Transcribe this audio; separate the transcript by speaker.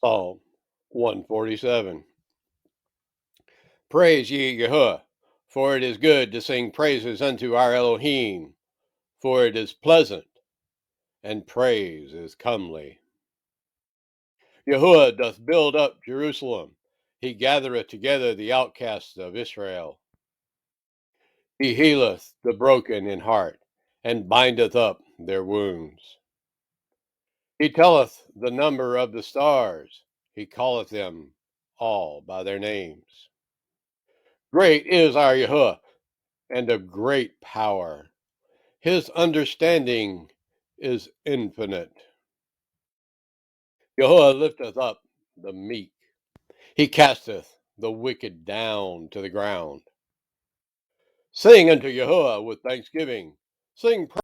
Speaker 1: Psalm 147. Praise ye Yahuwah, for it is good to sing praises unto our Elohim, for it is pleasant, and praise is comely. Yahuwah doth build up Jerusalem, he gathereth together the outcasts of Israel. He healeth the broken in heart, and bindeth up their wounds. He telleth the number of the stars, he calleth them all by their names. Great is our Yahuwah, and of great power. His understanding is infinite. Yahuwah lifteth up the meek. He casteth the wicked down to the ground. Sing unto Yahuwah with thanksgiving. Sing